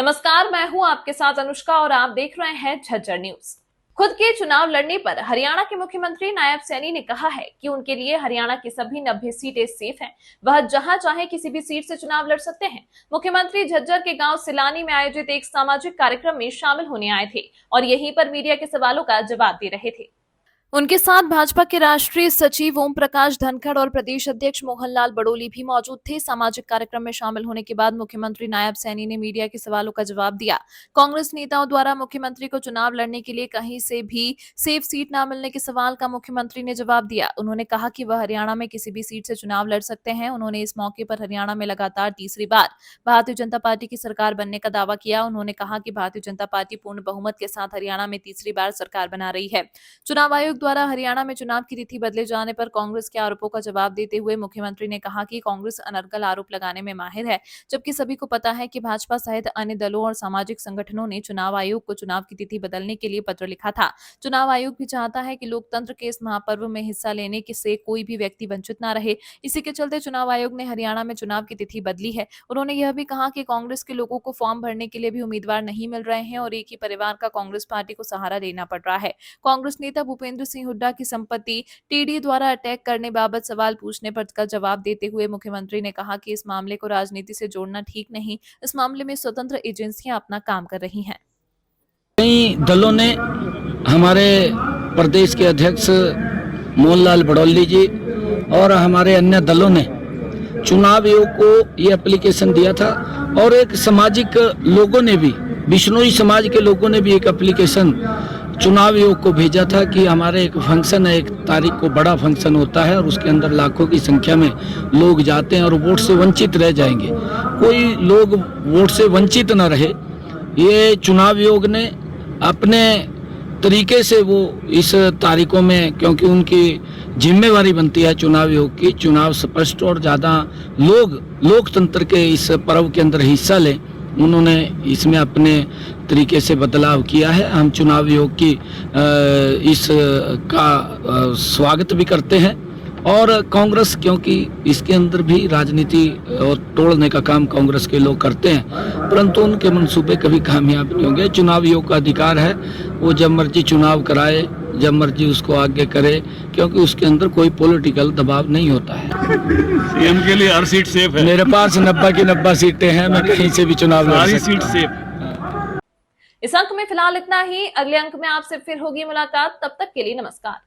नमस्कार, मैं हूं आपके साथ अनुष्का और आप देख रहे हैं झज्जर न्यूज। खुद के चुनाव लड़ने पर हरियाणा के मुख्यमंत्री नायब सैनी ने कहा है कि उनके लिए हरियाणा की सभी 90 सीटें सेफ हैं। वह जहां चाहे किसी भी सीट से चुनाव लड़ सकते हैं। मुख्यमंत्री झज्जर के गांव सिलानी में आयोजित एक सामाजिक कार्यक्रम में शामिल होने आए थे और यहीं पर मीडिया के सवालों का जवाब दे रहे थे। उनके साथ भाजपा के राष्ट्रीय सचिव ओम प्रकाश धनखड़ और प्रदेश अध्यक्ष मोहनलाल बड़ोली भी मौजूद थे। सामाजिक कार्यक्रम में शामिल होने के बाद मुख्यमंत्री नायब सैनी ने मीडिया के सवालों का जवाब दिया। कांग्रेस नेताओं द्वारा मुख्यमंत्री को चुनाव लड़ने के लिए कहीं से भी सेफ सीट न मिलने के सवाल का मुख्यमंत्री ने जवाब दिया। उन्होंने कहा कि वह हरियाणा में किसी भी सीट से चुनाव लड़ सकते हैं। उन्होंने इस मौके पर हरियाणा में लगातार तीसरी बार भारतीय जनता पार्टी की सरकार बनने का दावा किया। उन्होंने कहा कि भारतीय जनता पार्टी पूर्ण बहुमत के साथ हरियाणा में तीसरी बार सरकार बना रही है। चुनाव आयोग द्वारा हरियाणा में चुनाव की तिथि बदले जाने पर कांग्रेस के आरोपों का जवाब देते हुए मुख्यमंत्री ने कहा कि कांग्रेस अनर्गल आरोप लगाने में माहिर है, जबकि सभी को पता है कि भाजपा सहित अन्य दलों और सामाजिक संगठनों ने चुनाव आयोग को चुनाव की तिथि बदलने के लिए पत्र लिखा था। चुनाव आयोग भी चाहता है कि लोकतंत्र के इस महापर्व में हिस्सा लेने से कोई भी व्यक्ति वंचित न रहे। इसी के चलते चुनाव आयोग ने हरियाणा में चुनाव की तिथि बदली है। उन्होंने यह भी कहा कि कांग्रेस के लोगों को फॉर्म भरने के लिए भी उम्मीदवार नहीं मिल रहे हैं और एक ही परिवार का कांग्रेस पार्टी को सहारा देना पड़ रहा है। कांग्रेस नेता भूपेंद्र सिंह हुड्डा की संपत्ति टीडी द्वारा अटैक करने बाबत सवाल पूछने पर का जवाब देते हुए मुख्यमंत्री ने कहा कि इस मामले को राजनीति से जोड़ना ठीक नहीं। इस मामले में स्वतंत्र एजेंसियां अपना काम कर रही हैं। कई दलों ने हमारे प्रदेश के अध्यक्ष मोहनलाल बड़ौली जी और हमारे अन्य दलों ने चुनाव आयोग को ये एप्लीकेशन दिया था और एक सामाजिक लोगों ने भी, बिश्नोई समाज के लोगों ने भी एक एप्लीकेशन चुनाव आयोग को भेजा था कि हमारे एक फंक्शन है, एक तारीख को बड़ा फंक्शन होता है और उसके अंदर लाखों की संख्या में लोग जाते हैं और वोट से वंचित रह जाएंगे। कोई लोग वोट से वंचित न रहे, ये चुनाव आयोग ने अपने तरीके से वो इस तारीखों में, क्योंकि उनकी जिम्मेवारी बनती है चुनाव आयोग की, चुनाव स्पष्ट और ज़्यादा लोग लोकतंत्र के इस पर्व के अंदर हिस्सा लें, उन्होंने इसमें अपने तरीके से बदलाव किया है। हम चुनाव आयोग की इस का स्वागत भी करते हैं और कांग्रेस, क्योंकि इसके अंदर भी राजनीति और तोड़ने का काम कांग्रेस के लोग करते हैं, परंतु उनके मंसूबे कभी कामयाब नहीं होंगे। चुनाव आयोग का अधिकार है, वो जब मर्जी चुनाव कराए, जब मर्जी उसको आगे करे, क्योंकि उसके अंदर कोई पॉलिटिकल दबाव नहीं होता है। सीएम के लिए हर सीट सेफ है। मेरे पास 90 की 90 सीटें हैं, मैं कहीं से भी चुनाव लड़ सकता हूं। Seat safe. इस अंक में फिलहाल इतना ही। अगले अंक में आपसे फिर होगी मुलाकात। तब तक के लिए नमस्कार।